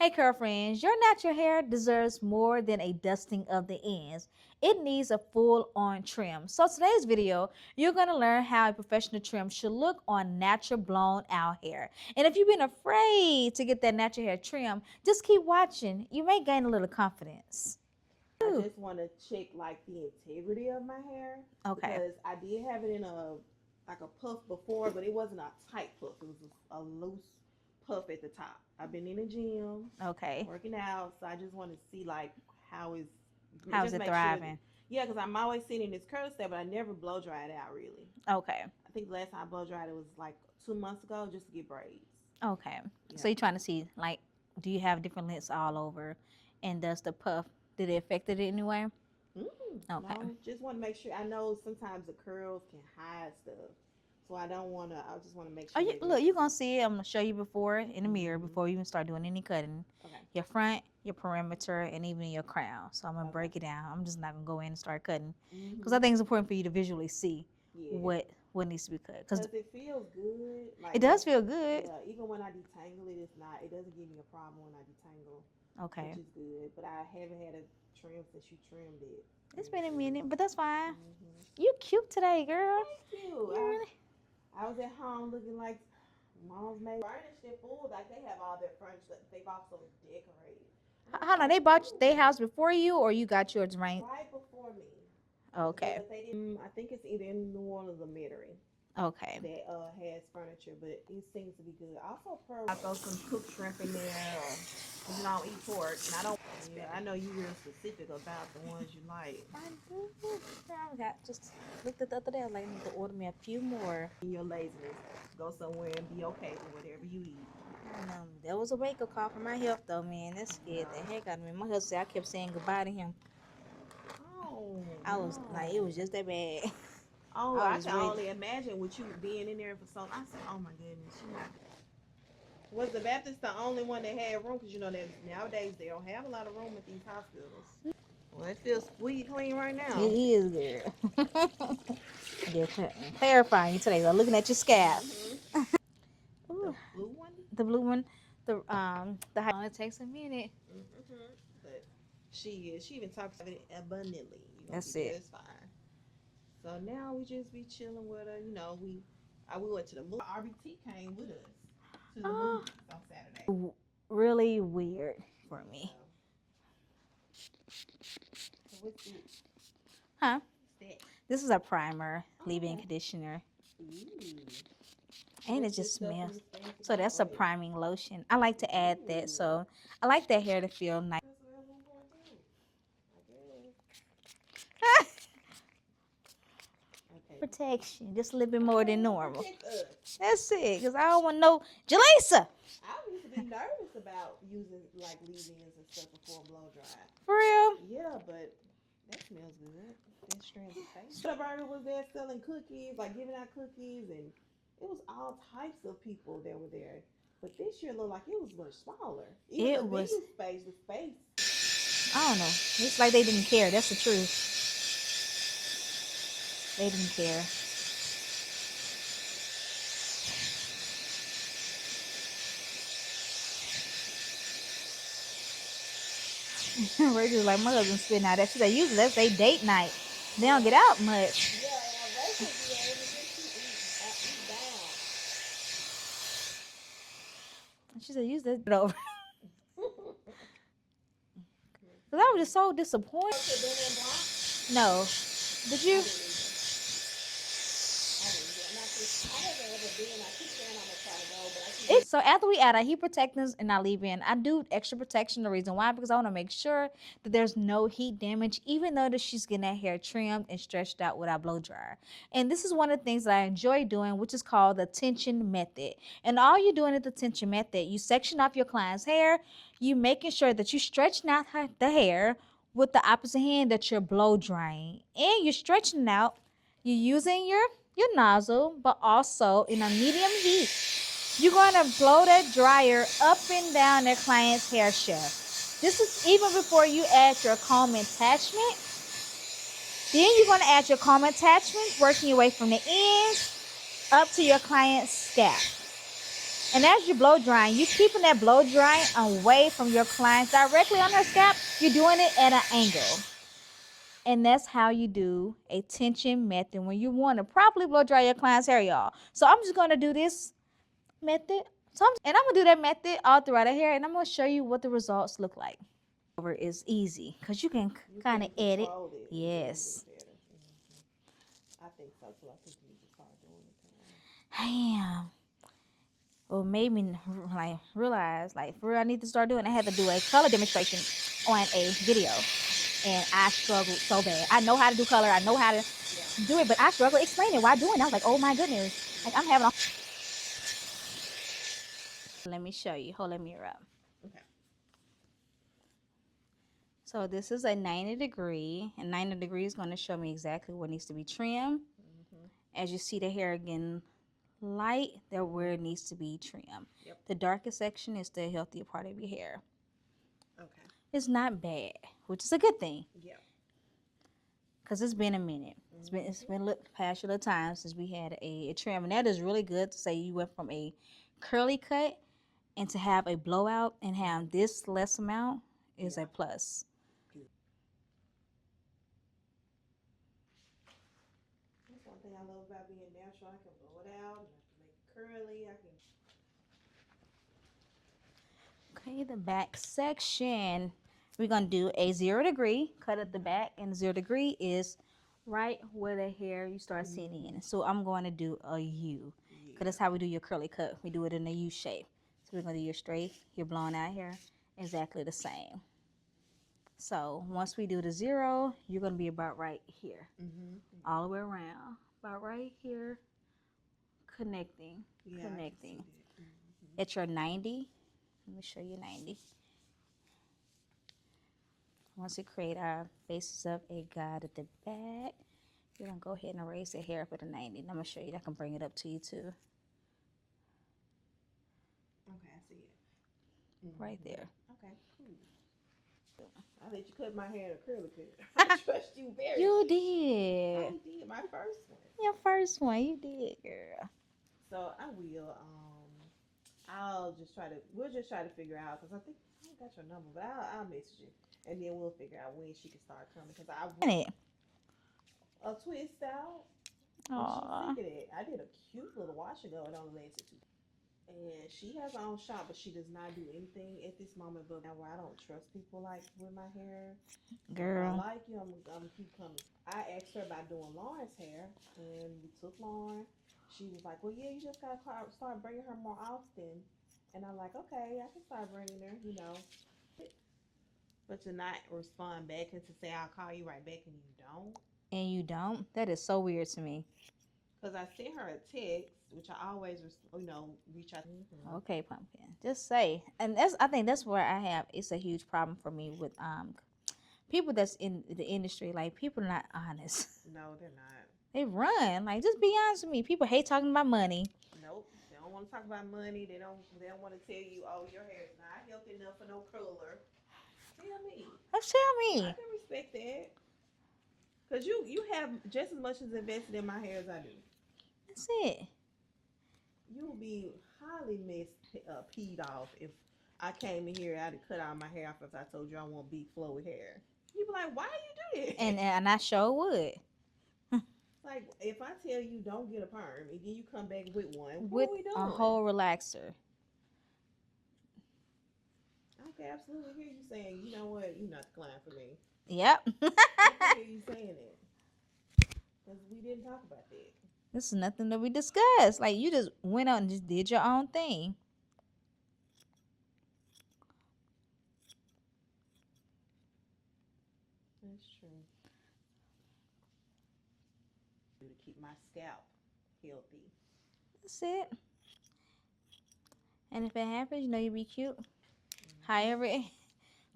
Hey girlfriends, your natural hair deserves more than a dusting of the ends. It needs a full-on trim. So today's video, you're going to learn how a professional trim should look on natural blown out hair. And if you've been afraid to get that natural hair trim, just keep watching. You may gain a little confidence. I just want to check like the integrity of my hair. Okay. Because I did have it in a puff before, but it wasn't a tight puff. It was a loose puff at the top. I've been in the gym, Okay. working out, so I just want to see like how is How's it thriving? Sure, yeah, because I'm always sitting in this curl step, but I never blow dried out really. Okay. I think the last time I blow dried it was like 2 months ago, just to get braids. Okay. Yeah. So you're trying to see like, do you have different lengths all over, and does the puff, did it affect it in any way? Okay. No, just want to make sure. I know sometimes the curls can hide stuff, so I don't want to. I just want to make sure. Look, you're going to see it. I'm going to show you before in the mirror before you even start doing any cutting. Okay. Your front, your perimeter, and even your crown. So I'm going to break it down. I'm just not going to go in and start cutting because I think it's important for you to visually see what needs to be cut. Because it feels good. Like, it does feel good. Yeah, even when I detangle it, it doesn't give me a problem when I detangle. Okay. Which is good. But I haven't had a trim since you trimmed it. It's been a minute, but that's fine. You cute today, girl. Thank you. I was at home looking like mom's made furnished and full. Like they have all their furniture. They've also decorated. Hold on, they bought their house before you, or you got yours right before me. Okay. But they didn't. I think it's either in New Orleans or Metairie. Okay. That has furniture, but it seems to be good. Also, I throw some cooked shrimp in there, or you don't eat pork, and I don't. Yeah, I know you real specific about the ones you like. I do. I got just looked at the other day. I was like, I need to order me a few more. In your laziness, go somewhere and be okay with whatever you eat. There was a wake-up call for my health, though, man. That scared the heck out of me. My husband said I kept saying goodbye to him. Oh. I was like, it was just that bad. Oh, I can only imagine with you being in there for so long. I said, oh my goodness. Was the Baptist the only one that had room? Because you know that nowadays they don't have a lot of room at these hospitals. Well, it feels squeaky clean right now. It is, girl. Yeah, clarifying you today. I'm looking at your scalp. The blue one? The blue one. It takes a minute. But she even talks about it abundantly. That's it. It's fine. So now we just be chilling with her. You know, we went to the movie. RBT came with us to the movies on Saturday. Really weird for me. So what's this? Huh? This is a primer, leave-in conditioner. And it just smells. So that's a priming lotion. I like to add that. So I like that hair to feel nice. Protection, just a little bit more than normal. That's it, because I don't want no Jalisa. I used to be nervous about using like leave-ins and stuff before blow dry. For real? Yeah, but that smells good. That strands of taste. The burger was there selling cookies, like giving out cookies, and it was all types of people that were there. But this year looked like it was much smaller. Even it was the space. I don't know. It's like they didn't care. That's the truth. They didn't care. Rachel's like, my husband's spitting out that. She said, usually that's their date night. They don't get out much. Yeah, and Rachel be able to eat down. She said, use that over. Because I was just so disappointed. No. Did you? So after we add our heat protectors and our leave-in, I do extra protection. The reason why, because I want to make sure that there's no heat damage, even though that she's getting that hair trimmed and stretched out with our blow dryer. And this is one of the things that I enjoy doing, which is called the tension method. And all you're doing at the tension method, you section off your client's hair, you making sure that you're stretching out the hair with the opposite hand that you're blow drying, and you're stretching it out. You're using your nozzle, but also in a medium heat. You're going to blow that dryer up and down their client's hair shaft. This is even before you add your comb attachment. Then you're going to add your comb attachment, working your way from the ends up to your client's scalp. And as you blow drying, you keeping that blow drying away from your clients directly on their scalp. You're doing it at an angle. And that's how you do a tension method when you want to properly blow dry your client's hair, y'all. So I'm just going to do this method. And I'm going to do that method all throughout the hair, and I'm going to show you what the results look like. Over is easy because you can kind of edit. Yes. I think so too. I think you need to start doing it. Damn. Well, made me like realize, like, for real, I need to start doing. I had to do a color demonstration on a video, and I struggled so bad. I know how to do color. I know how to do it, but I struggled explaining why doing it. I was like, oh my goodness, like I'm having a. Let me show you. Hold that mirror up. Okay. So this is a 90 degree, and 90 degrees is going to show me exactly what needs to be trimmed. As you see the hair again light, there where it needs to be trimmed. Yep. The darkest section is the healthier part of your hair. Okay. It's not bad, which is a good thing. Yeah. Because it's been a minute. It's been past a little time since we had a trim, and that is really good to say you went from a curly cut and to have a blowout and have this less amount is a plus. That's one thing I love about being natural. I can blow it out and I can make it curly. Okay, the back section. We're going to do a 0 degree cut at the back, and 0 degree is right where the hair you start seeing in. So I'm going to do a U, because that's how we do your curly cut. We do it in a U shape. So we're going to do your straight, your blown out hair, exactly the same. So once we do the 0, you're going to be about right here, all the way around, about right here, connecting. At your 90, let me show you 90. Once we create our bases of a guide at the back, we're going to go ahead and erase the hair up at a 90. And I'm going to show you that I can bring it up to you too. Okay, I see it. Right there. Okay, cool. I let you cut my hair in a curly cut. I trust you very You much. did. I did my first one. Your first one, you did, girl. So I will. We'll just try to figure out, because I think I got your number, but I'll message you, and then we'll figure out when she can start coming. Because I want it. A twist out. Aww. She did it. I did a cute little wash and go. It only lasted 2. And she has her own shop, but she does not do anything at this moment. But now, where I don't trust people like with my hair. Girl. If I like you, I'm gonna keep coming. I asked her about doing Lauren's hair, and we took Lauren. She was like, "Well, yeah, you just gotta start bringing her more often." And I'm like, "Okay, I can start bringing her, you know." But to not respond back and to say I'll call you right back and you don't. And you don't? That is so weird to me. Because I sent her a text, which I always, reach out. Okay, Pumpkin. Just say. And I think that's where it's a huge problem for me with people that's in the industry. Like, people are not honest. No, they're not. They run. Like, just be honest with me. People hate talking about money. Nope. They don't want to talk about money. They don't want to tell you, oh, your hair is not healthy enough for no curler. Tell me. Tell me. I can respect that. Because you have just as much as invested in my hair as I do. That's it. You will be highly peed off if I came in here, I'd cut all my hair off if I told you I want big flowy hair. You'd be like, why do you do that? And I sure would. Like, if I tell you don't get a perm and then you come back with one, what with are we doing? A whole relaxer. I can absolutely hear you saying, you know what, you're not the client for me. Yep. I can hear you saying that. Because we didn't talk about that. This is nothing that we discussed. Like, you just went out and just did your own thing. That's true. To keep my scalp healthy. That's it. And if it happens, you know you be cute. However,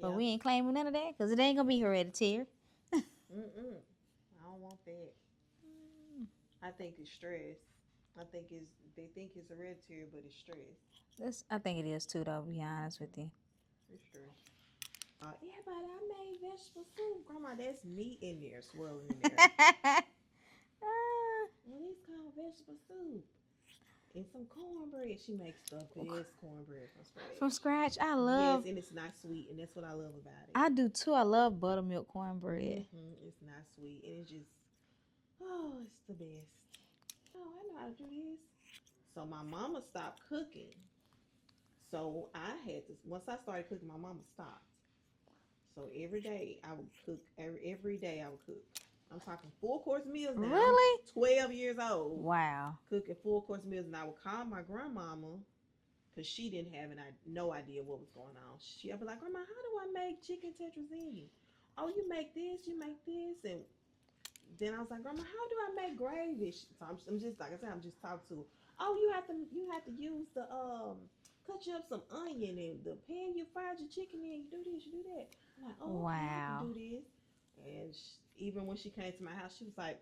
but we ain't claiming none of that because it ain't gonna be hereditary. I don't want that. I think it's stress. They think it's hereditary, but it's stress. I think it is too, though. To be honest with you. It's stress. Yeah, but I made vegetable soup, Grandma. That's meat in there, swirling in there. Well, it's called vegetable soup. And some cornbread. She makes the best cornbread from scratch. From scratch, I love. Yes, and it's not sweet, and that's what I love about it. I do too. I love buttermilk cornbread. It's not sweet, and it's just, oh, it's the best. Oh, I know how to do this. So my mama stopped cooking. So I had to, once I started cooking, my mama stopped. So every day I would cook. Every day I would cook. I'm talking full course meals now. Really? I'm 12 years old. Wow. Cooking full course meals, and I would call my grandmama because she didn't have no idea what was going on. She'd be like, "Grandma, how do I make chicken tetrazzini? Oh, you make this, and then I was like, Grandma, how do I make gravy?" So I'm just like I said, I'm just talking to her. Oh, you have to use the cut you up some onion and the pan you fried your chicken in. You do this, you do that. I'm like, oh, okay, I Wow. can do this. And even when she came to my house, she was like,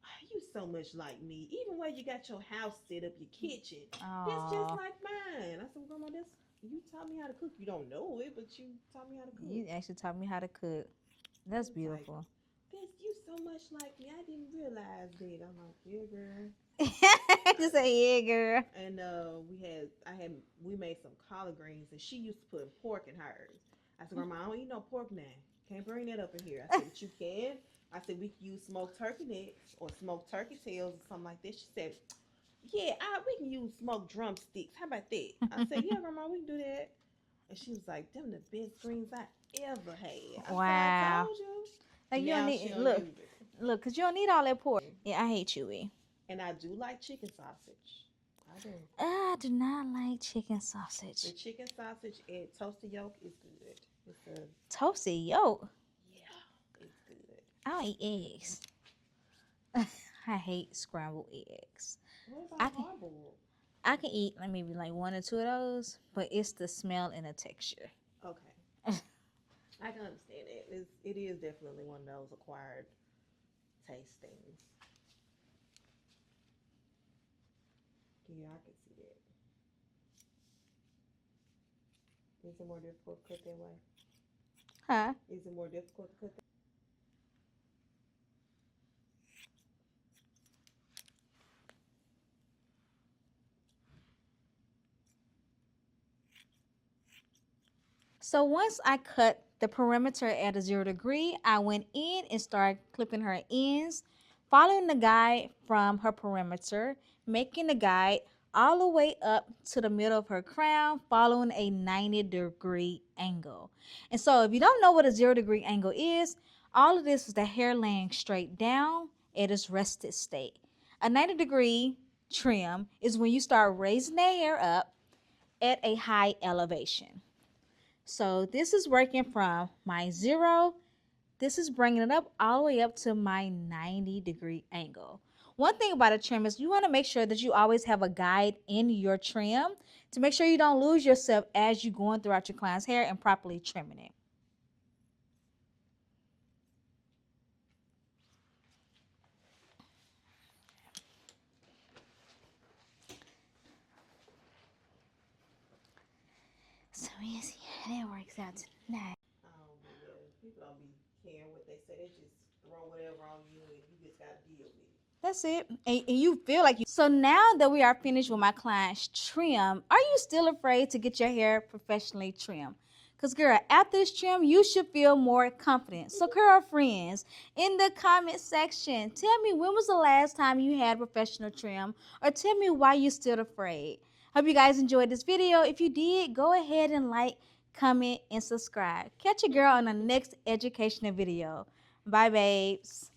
"Oh, you so much like me. Even where you got your house set up, your kitchen, that's just Aw. like mine." I said, "Grandma, that's you taught me how to cook. You don't know it, but you taught me how to cook." You actually taught me how to cook. That's She was like, beautiful. "That's you so much like me. I didn't realize that." I'm like, "Yeah, girl." Just say yeah, girl. And we made some collard greens, and she used to put pork in hers. I said, "Grandma, I don't eat no pork now. Can't bring that up in here." I said, "But you can." I said, "We can use smoked turkey necks or smoked turkey tails or something like that." She said, "Yeah, we can use smoked drumsticks. How about that?" I said, "Yeah, Grandma, we can do that." And she was like, "Them the best greens I ever had." I said, "I Wow. told you." Like you don't Now she need don't look, use it. look, cause you don't need all that pork. Yeah, I hate chewy. And I do like chicken sausage. I do. I do not like chicken The sausage. chicken sausage and toasted yolk is good. It's a Toasted yolk. yeah, it's good. I don't eat eggs. I hate scrambled eggs. What I about can hard boiled? I can eat like maybe like one or two of those, but it's the smell and the texture. Okay, I can understand it. It is definitely one of those acquired taste things. Yeah, I can see that. Is it more difficult to cook that way? Huh? Is it more difficult to cook that? So once I cut the perimeter at a 0 degree, I went in and started clipping her ends, following the guide from her perimeter, making the guide all the way up to the middle of her crown, following a 90-degree angle. And so if you don't know what a 0 degree angle is, all of this is the hair laying straight down at its rested state. A 90-degree trim is when you start raising the hair up at a high elevation. So this is working from my 0. This is bringing it up all the way up to my 90-degree angle. One thing about a trim is you want to make sure that you always have a guide in your trim to make sure you don't lose yourself as you're going throughout your client's hair and properly trimming it. So we see how that works out tonight. Yeah, people don't be caring what they say. They just throw whatever on you, and you just gotta deal with it. That's it. And you feel like you. So now that we are finished with my client's trim, are you still afraid to get your hair professionally trimmed? Because, girl, after this trim, you should feel more confident. So, girlfriends, in the comment section, tell me when was the last time you had professional trim, or tell me why you're still afraid. Hope you guys enjoyed this video. If you did, go ahead and like, comment, and subscribe. Catch your girl on the next educational video. Bye, babes.